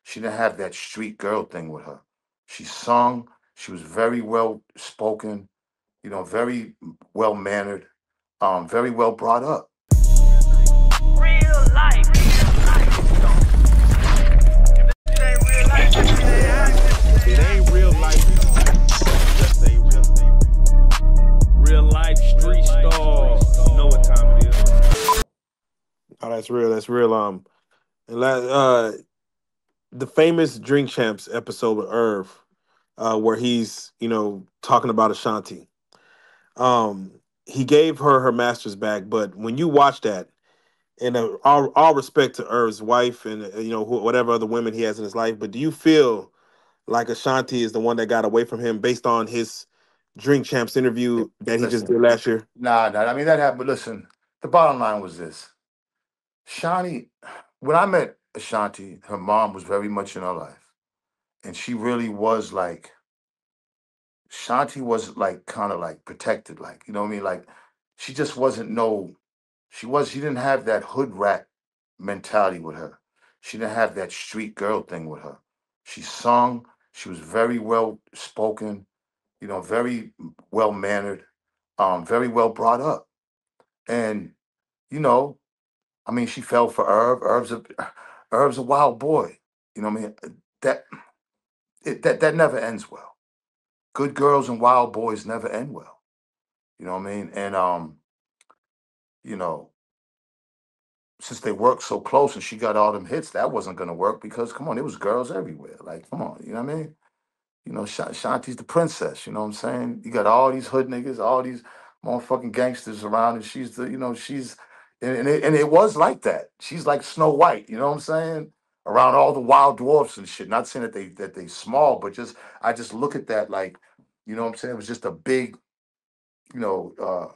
She didn't have that street girl thing with her. She sung. She was very well spoken. Very well mannered. Very well brought up. Real life. If it ain't real life, it ain't acting. It ain't real life. Just a real life street star. You know what time it is. Oh, that's real. That's real. And the famous Drink Champs episode with Irv, where he's talking about Ashanti. He gave her master's back, but when you watch that, and all respect to Irv's wife and whatever other women he has in his life, but do you feel like Ashanti is the one that got away from him based on his Drink Champs interview that he just Listen, did last year? nah. I mean that happened. But listen, the bottom line was this: Shawnee. When I met Ashanti, her mom was very much in her life, and she really was like Shanti was like kind of like protected, like you know what I mean. Like she just wasn't no. She didn't have that hood rat mentality with her. She didn't have that street girl thing with her. She sung. She was very well spoken. Very well mannered. Very well brought up. And you know, I mean, she fell for Herb. Herb's a wild boy. You know what I mean? That that never ends well. Good girls and wild boys never end well. You know what I mean? And you know, since they worked so close and she got all them hits, that wasn't gonna work because come on, there was girls everywhere. Like, come on, you know what I mean? Shanti's the princess. You know what I'm saying? You got all these hood niggas, all these motherfucking gangsters around, and she's the, she's, and it was like that. She's like Snow White. You know what I'm saying? Around all the wild dwarfs and shit. Not saying that they small, but just I just look at that like, you know what I'm saying? It was just a big, you know,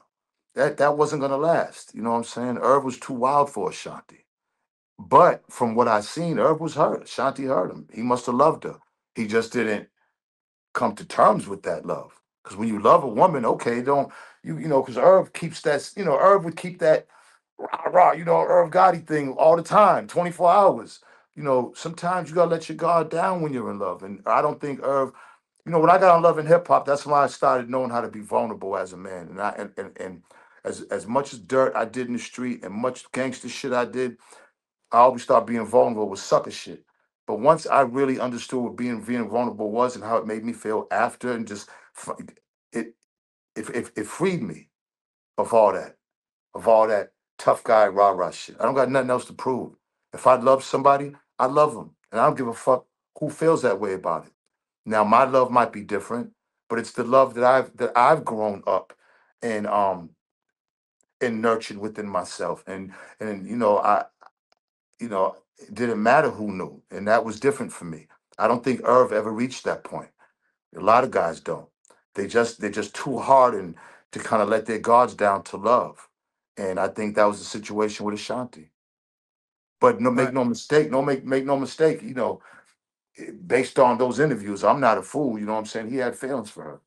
that wasn't gonna last. You know what I'm saying? Irv was too wild for Ashanti. But from what I seen, Irv was hurt. Ashanti hurt him. He must have loved her. He just didn't come to terms with that love. Because when you love a woman, okay, don't because Irv keeps that, Irv would keep that rah rah, Irv Gotti thing all the time, 24 hours. Sometimes you gotta let your guard down when you're in love. And I don't think Irv, when I got on Love and Hip Hop, that's when I started knowing how to be vulnerable as a man. And as much as dirt I did in the street and much gangster shit I did, I always thought being vulnerable was sucker shit. But once I really understood what being vulnerable was and how it made me feel after, and just it it freed me of all that tough guy rah rah shit. I don't got nothing else to prove. If I love somebody, I love them, and I don't give a fuck who feels that way about it. Now my love might be different, but it's the love that I've grown up and nurtured within myself, and it didn't matter who knew, and that was different for me. I don't think Irv ever reached that point. A lot of guys don't. They're just too hard and to kind of let their guards down to love, and I think that was the situation with Ashanti. But no, make Right, no mistake, make no mistake. Based on those interviews, I'm not a fool. You know what I'm saying? He had feelings for her.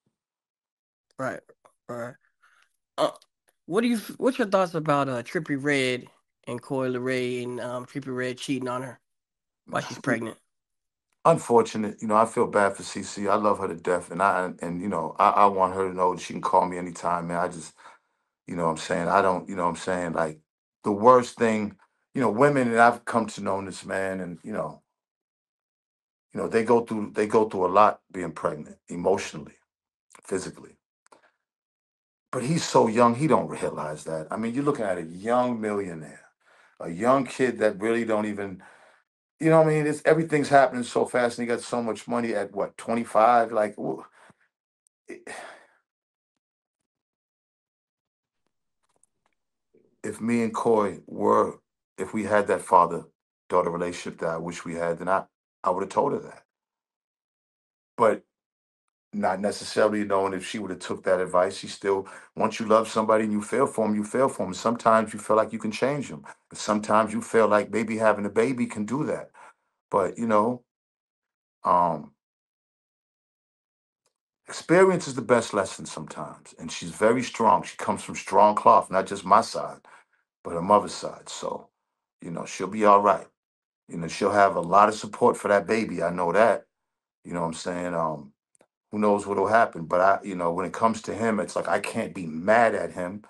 Right, right. Uh, what's your thoughts about Trippie Red and Coyle Ray and Trippie Red cheating on her while she's pregnant? Unfortunate, I feel bad for CC. I love her to death, and I want her to know that she can call me anytime, man. I just what I'm saying? I don't, what I'm saying? Like the worst thing, women, and I've come to know this man, and they go through a lot being pregnant, emotionally, physically. But he's so young, he don't realize that. I mean, you're looking at a young millionaire, a young kid that really don't even, what I mean? Everything's happening so fast, and he got so much money at what, 25? Like, it- if me and Coy were, if we had that father daughter relationship that I wish we had, then I would have told her that. But not necessarily knowing if she would have took that advice. She still, once you love somebody and you feel for them, you feel for them. Sometimes you feel like you can change them. Sometimes you feel like maybe having a baby can do that. But um, experience is the best lesson sometimes. And she's very strong. She comes from strong cloth, not just my side, but her mother's side. So, she'll be all right. You know, she'll have a lot of support for that baby. I know that. You know what I'm saying? Who knows what'll happen? But when it comes to him, it's like I can't be mad at him.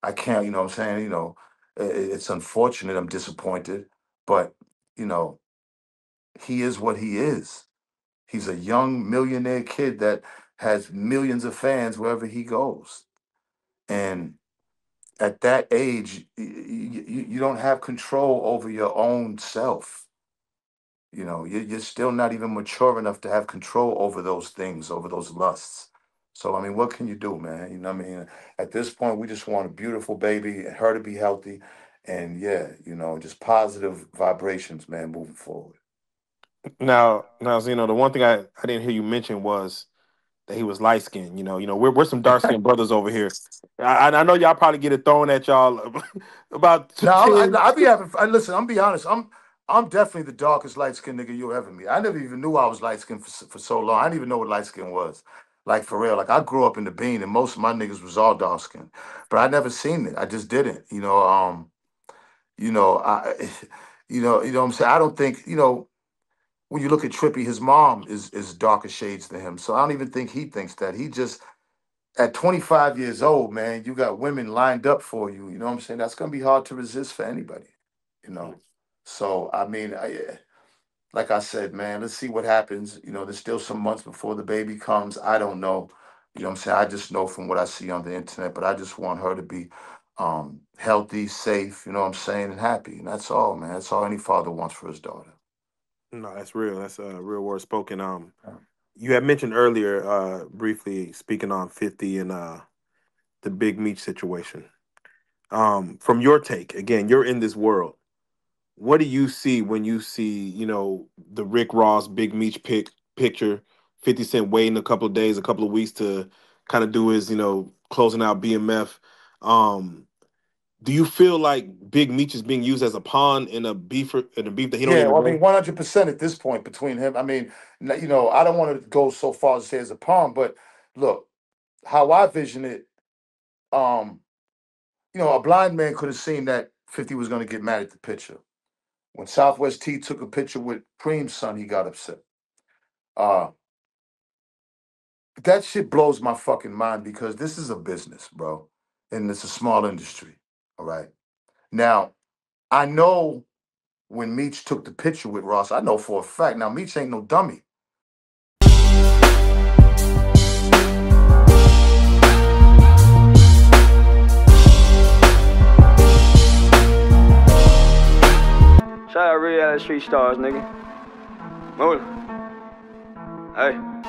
I can't, you know what I'm saying? It's unfortunate. I'm disappointed, but you know, he is what he is. He's a young millionaire kid that has millions of fans wherever he goes. And at that age, you don't have control over your own self. You know, you're still not even mature enough to have control over those things, over those lusts. So, I mean, what can you do, man? You know what I mean? At this point, we just want a beautiful baby, and her to be healthy. And yeah, just positive vibrations, man, moving forward. Now, Zeno, the one thing I didn't hear you mention was that he was light skinned. We're some dark skinned brothers over here. I know y'all probably get it thrown at y'all about Now, 10. I be having. Listen, I'm be honest. I'm definitely the darkest light skinned nigga you'll ever meet. I never even knew I was light skinned for so long. I didn't even know what light skin was. Like for real. Like I grew up in the bean, and most of my niggas was all dark skinned, but I never seen it. I just didn't. I, what I'm saying. I don't think when you look at Trippy, his mom is darker shades than him. So I don't even think he thinks that. He just at 25 years old, man, you got women lined up for you. You know what I'm saying? That's gonna be hard to resist for anybody. You know. So I mean, like I said, man, let's see what happens. There's still some months before the baby comes. I don't know. You know what I'm saying? I just know from what I see on the internet, but I just want her to be healthy, safe, you know what I'm saying, and happy. And that's all, man. That's all any father wants for his daughter. No, that's real. That's a real word spoken. You had mentioned earlier, briefly speaking on 50 and the Big Meech situation. From your take, again, you're in this world. What do you see when you see, the Rick Ross Big Meech picture, 50 Cent waiting a couple of days, a couple of weeks to kind of do his, closing out BMF? Do you feel like Big Meech is being used as a pawn in a beef that he don't Yeah, even well, I know? mean, 100% at this point between him. I mean, I don't want to go so far as to say as a pawn, but look, how I vision it, um, a blind man could have seen that 50 was going to get mad at the picture. When Southwest T took a picture with Cream's son, he got upset. Uh, that shit blows my fucking mind because this is a business, bro. And it's a small industry. All right. Now, I know when Meech took the picture with Ross, I know for a fact. Now, Meech ain't no dummy. Shout out Real Street Stars, nigga. Move it. Hey.